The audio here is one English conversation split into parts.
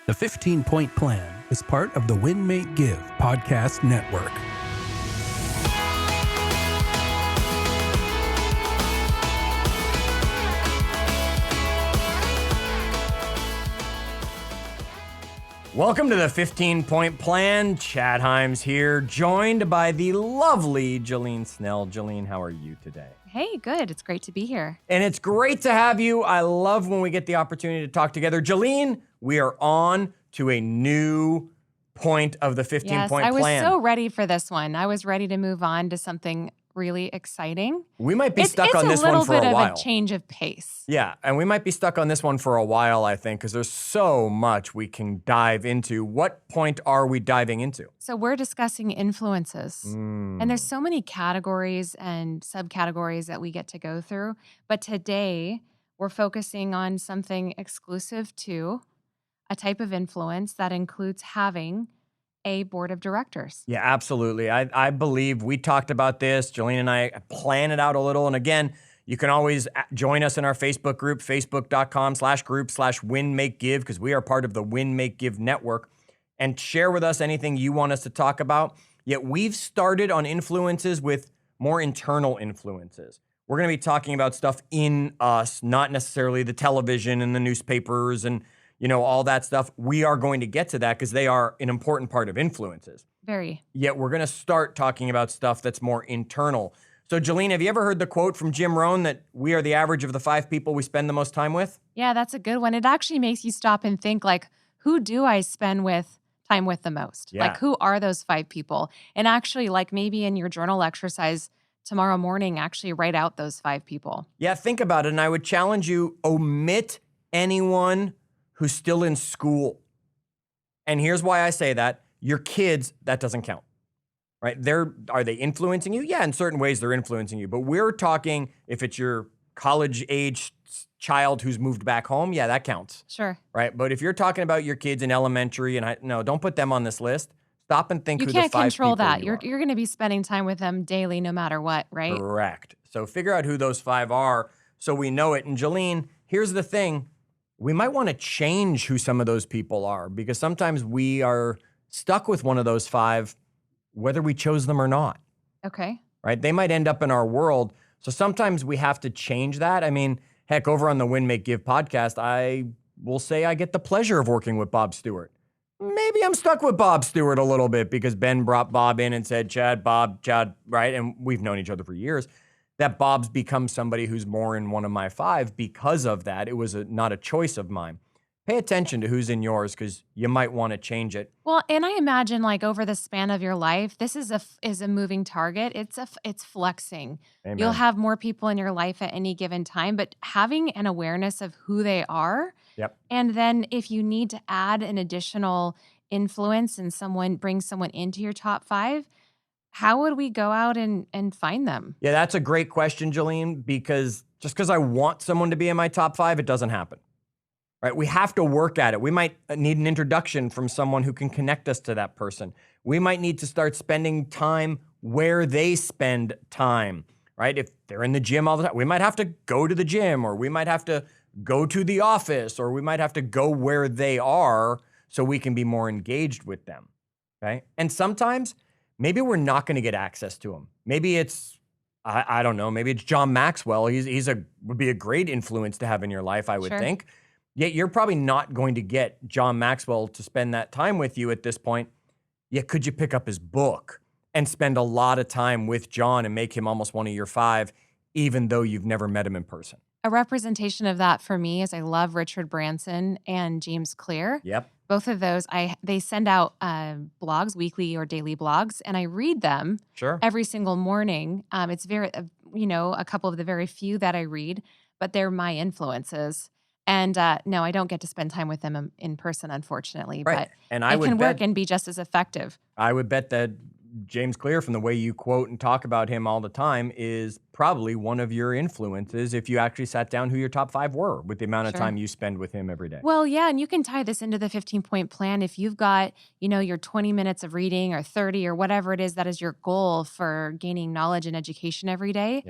The 15-Point Plan is part of the Win, Make, Give podcast network. Welcome to the 15-Point Plan. Chad Himes here, joined by the lovely Jillene Snell. Jillene, how are you today? Hey, good. It's great to be here. And it's great to have you. I love when we get the opportunity to talk together. Jillene, we are on to a new point of the 15-Point Plan. I was so ready for this one. I was ready to move on to something really exciting. We might be stuck on this one for a while. It's a little bit of a change of pace. Yeah, and we might be stuck on this one for a while, I think, because there's so much we can dive into. What point are we diving into? So we're discussing influences. And there's so many categories and subcategories that we get to go through. But today, we're focusing on something exclusive to a type of influence that includes having a board of directors. Yeah, absolutely. I believe we talked about this. Jillene and I planned it out a little. And again, you can always join us in our Facebook group, facebook.com/group/win-make-give, because we are part of the Win, Make, Give network, and share with us anything you want us to talk about. Yet we've started on influences with more internal influences. We're going to be talking about stuff in us, not necessarily the television and the newspapers and all that stuff. We are going to get to that because they are an important part of influences. Very. Yet we're going to start talking about stuff that's more internal. So, Jillene, have you ever heard the quote from Jim Rohn that we are the average of the 5 people we spend the most time with? Yeah, that's a good one. It actually makes you stop and think, like, who do I spend time with the most? Yeah. Like, who are those 5 people? And actually, like, maybe in your journal exercise tomorrow morning, actually write out those 5 people. Yeah, think about it. And I would challenge you, omit anyone who's still in school. And here's why I say that. Your kids, that doesn't count, right? Are they influencing you? Yeah, in certain ways they're influencing you. But we're talking if it's your college-age child who's moved back home, yeah, that counts. Sure. Right? But if you're talking about your kids in elementary, no, don't put them on this list. Stop and think who the 5 people You can't control that. You're You're going to be spending time with them daily no matter what, right? Correct. So figure out who those 5 are so we know it. And Jillene, here's the thing. We might want to change who some of those people are because sometimes we are stuck with one of those 5, whether we chose them or not. Okay. Right? They might end up in our world. So sometimes we have to change that. I mean, heck, over on the Win, Make, Give podcast, I will say I get the pleasure of working with Bob Stewart. Maybe I'm stuck with Bob Stewart a little bit because Ben brought Bob in and said, Chad, right? And we've known each other for years. That Bob's become somebody who's more in one of my 5 because of that. It was not a choice of mine. Pay attention to who's in yours because you might want to change it. Well, and I imagine like over the span of your life, this is a moving target. It's flexing. Amen. You'll have more people in your life at any given time, but having an awareness of who they are. Yep. And then if you need to add an additional influence and bring someone into your top 5, how would we go out and find them? Yeah, that's a great question, Jillene, because just because I want someone to be in my top 5, it doesn't happen. Right? We have to work at it. We might need an introduction from someone who can connect us to that person. We might need to start spending time where they spend time, right? If they're in the gym all the time, we might have to go to the gym, or we might have to go to the office, or we might have to go where they are so we can be more engaged with them, okay? And sometimes maybe we're not going to get access to them. Maybe it's, I don't know, maybe it's John Maxwell. Would be a great influence to have in your life, I would think. Yet you're probably not going to get John Maxwell to spend that time with you at this point. Yet could you pick up his book and spend a lot of time with John and make him almost one of your 5, even though you've never met him in person? A representation of that for me is I love Richard Branson and James Clear. Yep. Both of those, they send out blogs, weekly or daily blogs, and I read them every single morning. It's a couple of the very few that I read, but they're my influences. And no, I don't get to spend time with them in person, unfortunately. Right. But and I can work and be just as effective. I would bet that James Clear, from the way you quote and talk about him all the time, is probably one of your influences if you actually sat down who your top 5 were with the amount of time you spend with him every day. Well, yeah, and you can tie this into the 15-point plan. If you've got, your 20 minutes of reading or 30 or whatever it is that is your goal for gaining knowledge and education every day,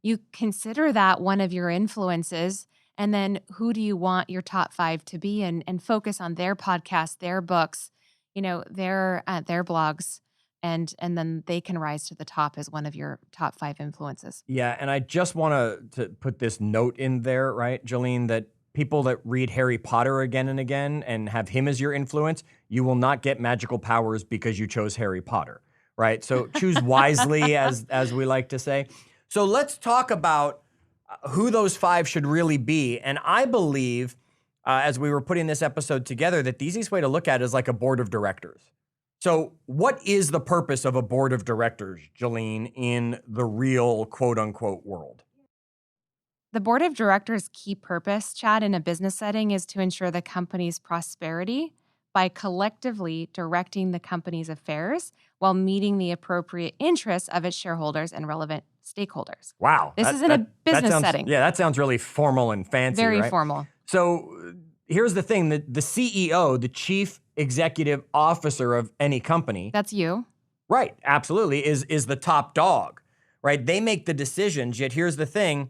you consider that one of your influences. And then who do you want your top 5 to be, and focus on their podcasts, their books, their blogs, and then they can rise to the top as one of your top 5 influences. Yeah, and I just want to put this note in there, right, Jillene, that people that read Harry Potter again and again and have him as your influence, you will not get magical powers because you chose Harry Potter, right? So choose wisely, as we like to say. So let's talk about who those 5 should really be. And I believe, as we were putting this episode together, that the easiest way to look at it is like a board of directors. So what is the purpose of a board of directors, Jillene, in the real quote unquote world? The board of directors' key purpose, Chad, in a business setting is to ensure the company's prosperity by collectively directing the company's affairs while meeting the appropriate interests of its shareholders and relevant stakeholders. Wow. This is in a business setting. Yeah, that sounds really formal and fancy, Very right? formal. So here's the thing, the CEO, the chief executive officer of any company. That's you. Right, absolutely, is the top dog, right? They make the decisions, yet here's the thing,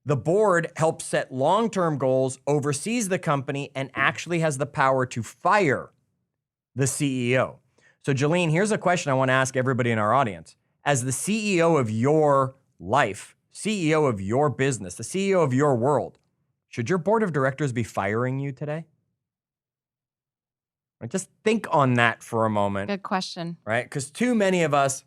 the board helps set long-term goals, oversees the company, and actually has the power to fire the CEO. So Jillene, here's a question I want to ask everybody in our audience. As the CEO of your life, CEO of your business, the CEO of your world, should your board of directors be firing you today? Just think on that for a moment. Good question. Right? Because too many of us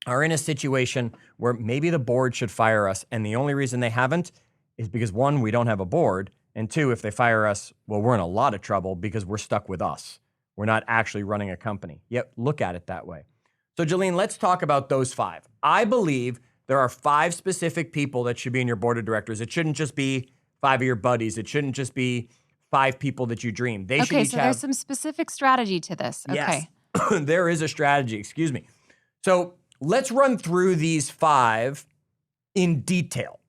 are in a situation where maybe the board should fire us. And the only reason they haven't is because 1, we don't have a board. And 2, if they fire us, well, we're in a lot of trouble because we're stuck with us. We're not actually running a company. Yet look at it that way. So Jillene, let's talk about those 5. I believe there are 5 specific people that should be in your board of directors. It shouldn't just be 5 of your buddies. It shouldn't just be 5 people that you dream. They should each so have... there's some specific strategy to this. Okay. Yes, there is a strategy, excuse me. So let's run through these 5 in detail.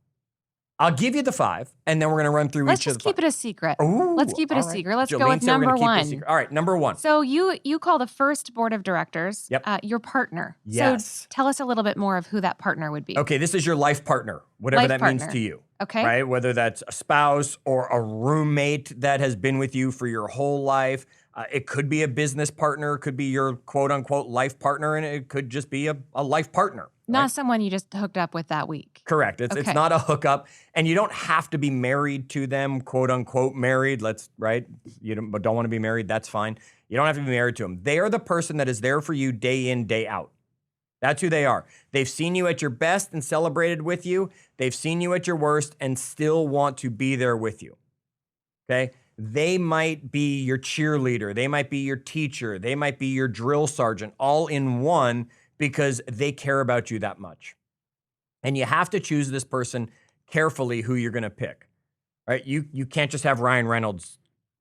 I'll give you the 5, and then we're going to run through each of the 5. Let's just keep it a secret. Ooh, let's keep it a secret. Let's Jillene go with said we're number gonna keep it a 1. secret. All right, number 1. So you call the first board of directors your partner. Yes. So tell us a little bit more of who that partner would be. Okay, this is your life partner, whatever Life that partner. means to you. Okay. Right? Whether that's a spouse or a roommate that has been with you for your whole life. It could be a business partner, it could be your quote unquote life partner, and it could just be a life partner. Not someone you just hooked up with that week. Correct. It's not a hookup, and you don't have to be married to them, quote unquote married. You don't want to be married. That's fine. You don't have to be married to them. They are the person that is there for you day in, day out. That's who they are. They've seen you at your best and celebrated with you. They've seen you at your worst and still want to be there with you. Okay. They might be your cheerleader. They might be your teacher. They might be your drill sergeant, all in one, because they care about you that much. And you have to choose this person carefully who you're going to pick, right? You can't just have Ryan Reynolds,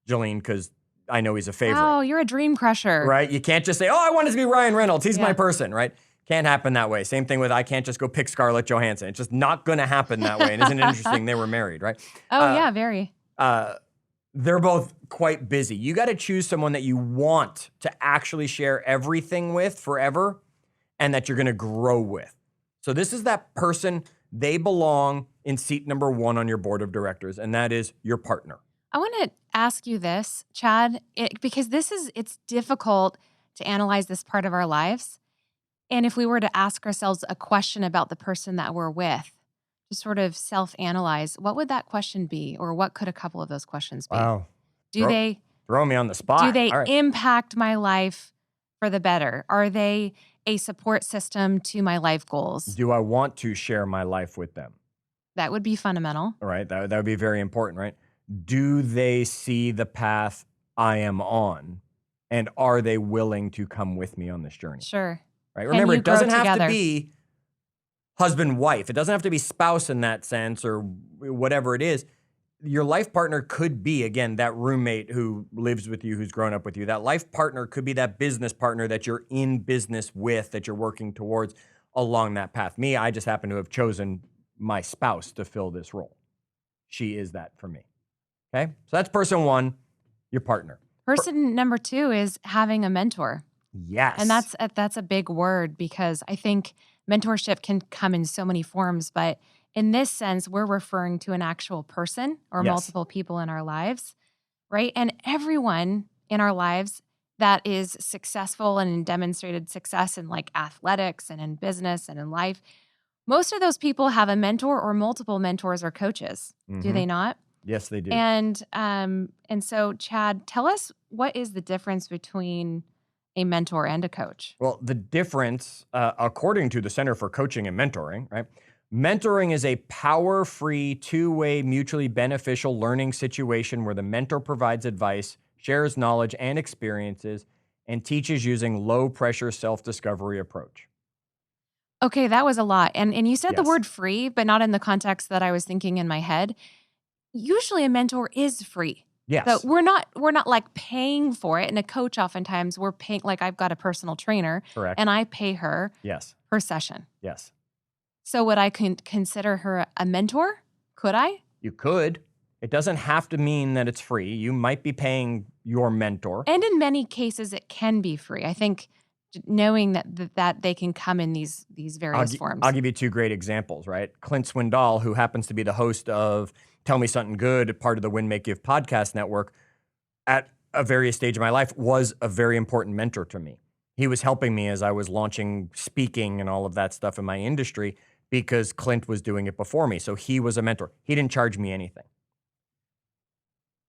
Jillene, because I know he's a favorite. Oh, you're a dream crusher. Right? You can't just say, oh, I want it to be Ryan Reynolds. He's my person, right? Can't happen that way. Same thing with I can't just go pick Scarlett Johansson. It's just not going to happen that way. And isn't it interesting? They were married, right? Oh, yeah, very. They're both quite busy. You got to choose someone that you want to actually share everything with forever and that you're going to grow with. So this is that person. They belong in seat number 1 on your board of directors, and that is your partner. I want to ask you this, Chad, because it's difficult to analyze this part of our lives. And if we were to ask ourselves a question about the person that we're with, to sort of self-analyze, what would that question be? Or what could a couple of those questions be? Wow. Throw me on the spot. Do they impact my life for the better? Are they a support system to my life goals? Do I want to share my life with them? That would be fundamental. All right. That would be very important, right? Do they see the path I am on? And are they willing to come with me on this journey? Sure. Right. Remember, it doesn't have together? to be husband, wife. It doesn't have to be spouse in that sense or whatever it is. Your life partner could be, again, that roommate who lives with you, who's grown up with you. That life partner could be that business partner that you're in business with, that you're working towards along that path. Me, I just happen to have chosen my spouse to fill this role. She is that for me. Okay? So that's person 1, your partner. Person number 2 is having a mentor. Yes. And that's a big word because I think mentorship can come in so many forms, but in this sense, we're referring to an actual person or Yes. multiple people in our lives, right? And everyone in our lives that is successful and in demonstrated success in like athletics and in business and in life, most of those people have a mentor or multiple mentors or coaches. Do Mhm. they not? Yes, they do. And so, Chad, tell us, what is the difference between a mentor and a coach? Well, the difference, according to the Center for Coaching and Mentoring, right? Mentoring is a power-free, two-way, mutually beneficial learning situation where the mentor provides advice, shares knowledge and experiences, and teaches using low-pressure self-discovery approach. Okay, that was a lot. And you said the Yes. word free, but not in the context that I was thinking in my head. Usually a mentor is free. Yes. So we're not like paying for it. And a coach, oftentimes we're paying, like I've got a personal trainer Correct. and I pay her Yes. per session. Yes. So would I consider her a mentor? Could I? You could. It doesn't have to mean that it's free. You might be paying your mentor. And in many cases, it can be free. I think knowing that they can come in these various forms. I'll give you two great examples, right? Clint Swindoll, who happens to be the host of Tell Me Something Good, part of the Win, Make, Give podcast network, at a various stage of my life, was a very important mentor to me. He was helping me as I was launching speaking and all of that stuff in my industry because Clint was doing it before me. So he was a mentor. He didn't charge me anything.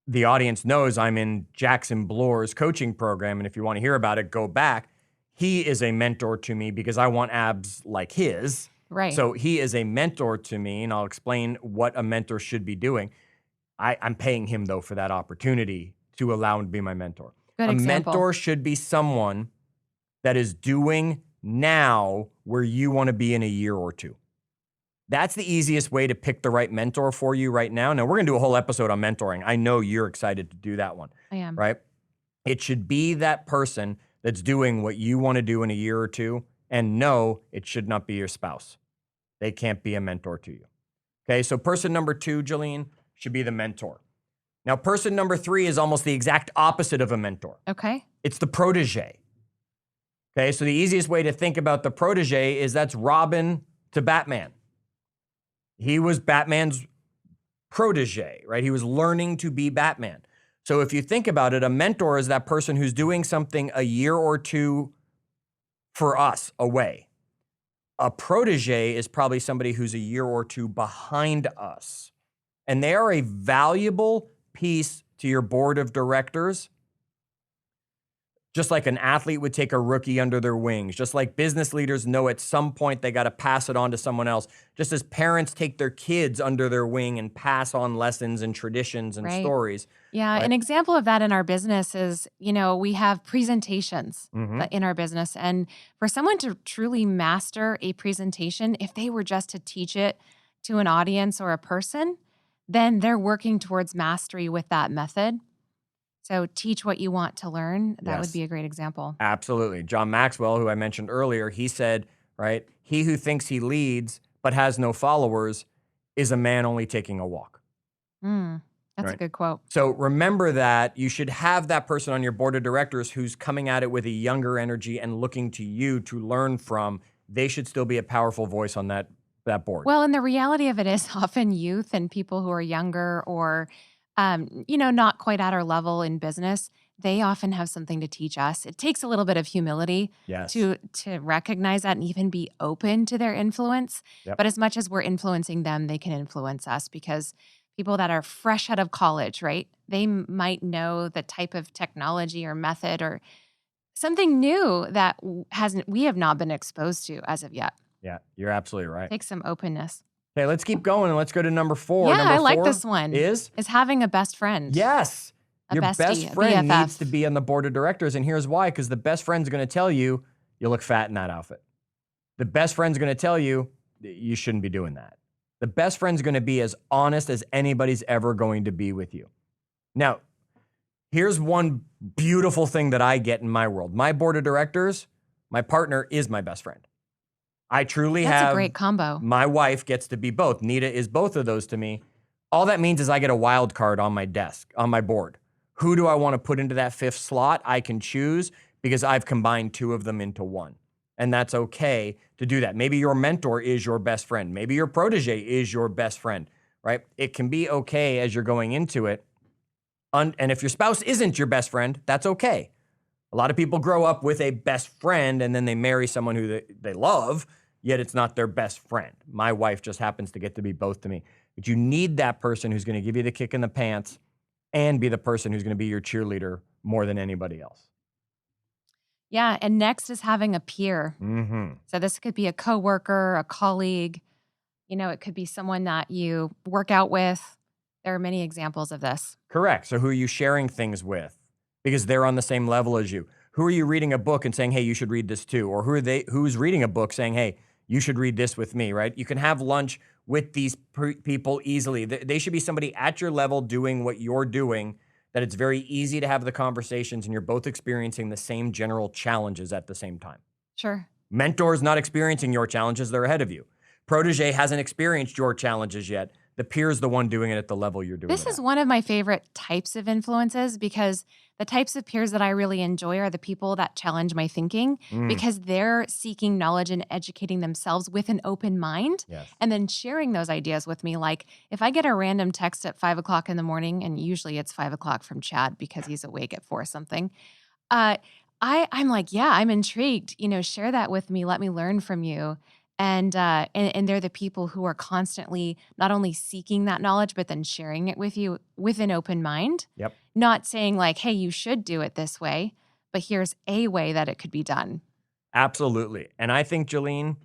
The audience knows I'm in Jackson Bloor's coaching program, and if you want to hear about it, go back. He is a mentor to me because I want abs like his. Right. So he is a mentor to me, and I'll explain what a mentor should be doing. I'm paying him, though, for that opportunity to allow him to be my mentor. Good example. Mentor should be someone that is doing now where you want to be in a year or two. That's the easiest way to pick the right mentor for you right now. Now, we're going to do a whole episode on mentoring. I know you're excited to do that one. I am. Right? It should be that person that's doing what you want to do in a year or two. And no, it should not be your spouse. They can't be a mentor to you. Okay, so person number 2, Jillene, should be the mentor. Now, person number 3 is almost the exact opposite of a mentor. Okay. It's the protege. Okay, so the easiest way to think about the protege is that's Robin to Batman. He was Batman's protege, right? He was learning to be Batman. So if you think about it, a mentor is that person who's doing something a year or two for us away. A protege is probably somebody who's a year or two behind us. And they are a valuable piece to your board of directors. Just like an athlete would take a rookie under their wings, just like business leaders know at some point they got to pass it on to someone else, just as parents take their kids under their wing and pass on lessons and traditions and stories. Yeah, right? An example of that in our business is, we have presentations in our business. And for someone to truly master a presentation, if they were just to teach it to an audience or a person, then they're working towards mastery with that method. So teach what you want to learn. That would be a great example. Absolutely. John Maxwell, who I mentioned earlier, he said, right, he who thinks he leads but has no followers is a man only taking a walk. That's a good quote. So remember that you should have that person on your board of directors who's coming at it with a younger energy and looking to you to learn from. They should still be a powerful voice on that board. Well, and the reality of it is often youth and people who are younger or not quite at our level in business, they often have something to teach us. It takes a little bit of humility to recognize that and even be open to their influence. Yep. But as much as we're influencing them, they can influence us because people that are fresh out of college, right? They might know the type of technology or method or something new that we have not been exposed to as of yet. Yeah, you're absolutely right. Take some openness. Okay, let's keep going and let's go to number 4. Yeah, number I like 4 this one. Is having a best friend. Yes. A Your bestie, best a friend BFF. needs to be on the board of directors. And here's why, because the best friend's going to tell you look fat in that outfit. The best friend's going to tell you you shouldn't be doing that. The best friend's going to be as honest as anybody's ever going to be with you. Now, here's one beautiful thing that I get in my world. My board of directors, my partner is my best friend. I truly That's have a great combo. My wife gets to be both. Nita is both of those to me. All that means is I get a wild card on my desk, on my board. Who do I want to put into that 5th slot? I can choose because I've combined 2 of them into one. And that's okay to do that. Maybe your mentor is your best friend. Maybe your protege is your best friend, right? It can be okay as you're going into it. And if your spouse isn't your best friend, that's okay. A lot of people grow up with a best friend and then they marry someone who they love, yet it's not their best friend. My wife just happens to get to be both to me. But you need that person who's going to give you the kick in the pants and be the person who's going to be your cheerleader more than anybody else. Yeah. And next is having a peer. Mm-hmm. So this could be a coworker, a colleague. It could be someone that you work out with. There are many examples of this. Correct. So who are you sharing things with? Because they're on the same level as you. Who are you reading a book and saying, hey, you should read this too? Or who's reading a book saying, hey, you should read this with me, right? You can have lunch with these people easily. They should be somebody at your level doing what you're doing, that it's very easy to have the conversations and you're both experiencing the same general challenges at the same time. Sure. Mentor's not experiencing your challenges, they're ahead of you. Protege hasn't experienced your challenges yet. The peer is the one doing it at the level you're doing This it is at. one of my favorite types of influences because the types of peers that I really enjoy are the people that challenge my thinking because they're seeking knowledge and educating themselves with an open mind and then sharing those ideas with me. Like if I get a random text at 5 o'clock in the morning, and usually it's 5 o'clock from Chad because he's awake at 4 something, I'm like, yeah, I'm intrigued. Share that with me. Let me learn from you. And they're the people who are constantly not only seeking that knowledge, but then sharing it with you with an open mind. Yep. Not saying like, hey, you should do it this way, but here's a way that it could be done. Absolutely. And I think, Jillene,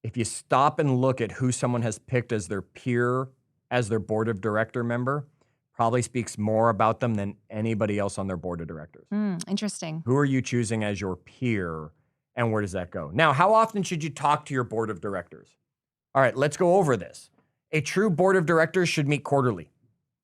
if you stop and look at who someone has picked as their peer, as their board of director member, probably speaks more about them than anybody else on their board of directors. Interesting. Who are you choosing as your peer? And where does that go? Now, how often should you talk to your board of directors? All right, let's go over this. A true board of directors should meet quarterly.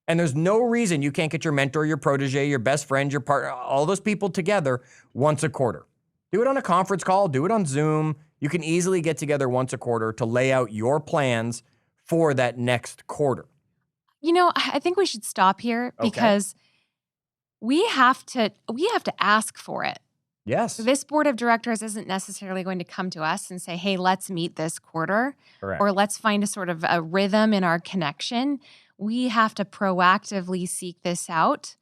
And there's no reason you can't get your mentor, your protege, your best friend, your partner, all those people together once a quarter. Do it on a conference call, do it on Zoom. You can easily get together once a quarter to lay out your plans for that next quarter. I think we should stop here because we have to ask for it. Yes. This board of directors isn't necessarily going to come to us and say, hey, let's meet this quarter. Correct. Or let's find a sort of a rhythm in our connection. We have to proactively seek this out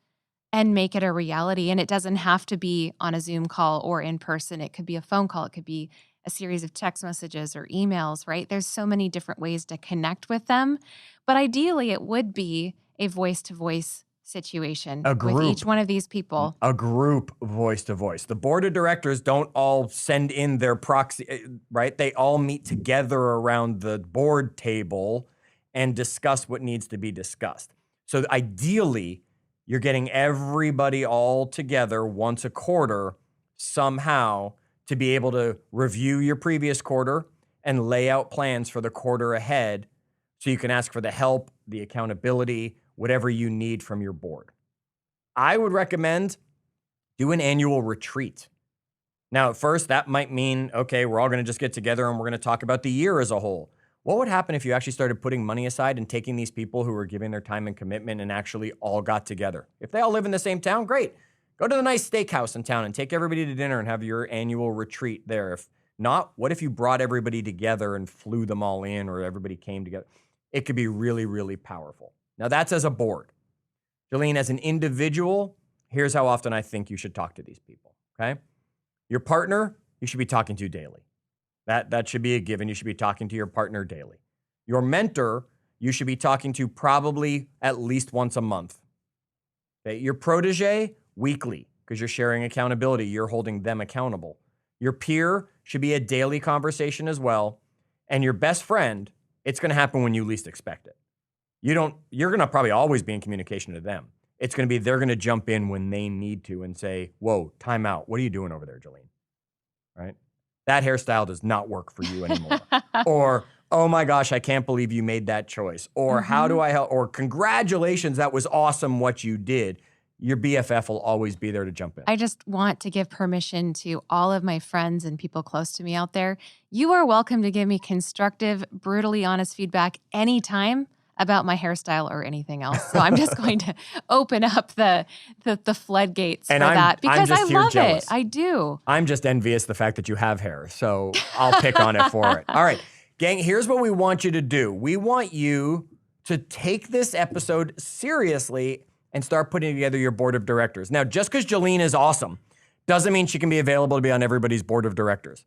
and make it a reality. And it doesn't have to be on a Zoom call or in person. It could be a phone call. It could be a series of text messages or emails, right? There's so many different ways to connect with them. But ideally, it would be a voice-to-voice situation with each one of these people. A group voice to voice. The board of directors don't all send in their proxy, right? They all meet together around the board table and discuss what needs to be discussed. So ideally, you're getting everybody all together once a quarter somehow to be able to review your previous quarter and lay out plans for the quarter ahead so you can ask for the help, the accountability, whatever you need from your board. I would recommend do an annual retreat. Now, at first, that might mean, okay, we're all going to just get together and we're going to talk about the year as a whole. What would happen if you actually started putting money aside and taking these people who are giving their time and commitment and actually all got together? If they all live in the same town, great. Go to the nice steakhouse in town and take everybody to dinner and have your annual retreat there. If not, what if you brought everybody together and flew them all in, or everybody came together? It could be really, really powerful. Now, that's as a board. Jillene, as an individual, here's how often I think you should talk to these people, okay? Your partner, you should be talking to daily. That should be a given. You should be talking to your partner daily. Your mentor, you should be talking to probably at least once a month. Okay? Your protege, weekly, because you're sharing accountability. You're holding them accountable. Your peer should be a daily conversation as well. And your best friend, it's going to happen when you least expect it. You're going to probably always be in communication to them. It's going to be, they're going to jump in when they need to and say, whoa, time out. What are you doing over there, Jillene? Right? That hairstyle does not work for you anymore. Or, oh my gosh, I can't believe you made that choice. Or how do I help? Or congratulations, that was awesome what you did. Your BFF will always be there to jump in. I just want to give permission to all of my friends and people close to me out there. You are welcome to give me constructive, brutally honest feedback anytime about my hairstyle or anything else. So I'm just going to open up the floodgates And for that because I love jealous. it. I do. I'm just envious the fact that you have hair, so I'll pick on it for it. All right, gang, here's what we want you to do. We want you to take this episode seriously and start putting together your board of directors. Now, just because Jillene is awesome doesn't mean she can be available to be on everybody's board of directors.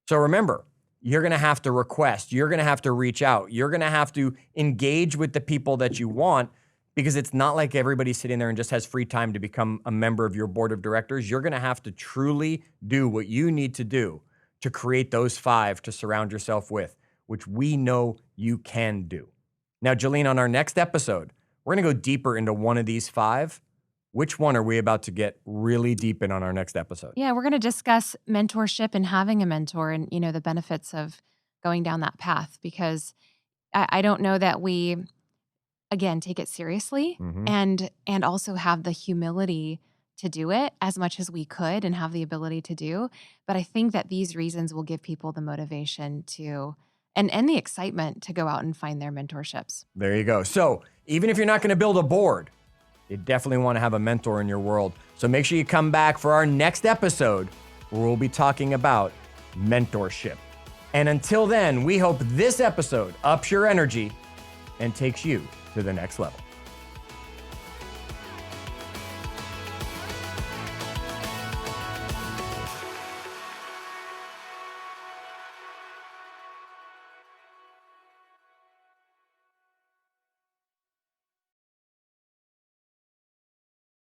So remember, you're going to have to request. You're going to have to reach out. You're going to have to engage with the people that you want, because it's not like everybody's sitting there and just has free time to become a member of your board of directors. You're going to have to truly do what you need to do to create those 5 to surround yourself with, which we know you can do. Now, Jillene, on our next episode, we're going to go deeper into one of these 5. Which one are we about to get really deep in on our next episode? Yeah, we're going to discuss mentorship and having a mentor and, the benefits of going down that path, because I don't know that we, again, take it seriously and also have the humility to do it as much as we could and have the ability to do. But I think that these reasons will give people the motivation to and the excitement to go out and find their mentorships. There you go. So even if you're not going to build a board, you definitely want to have a mentor in your world. So make sure you come back for our next episode, where we'll be talking about mentorship. And until then, we hope this episode ups your energy and takes you to the next level.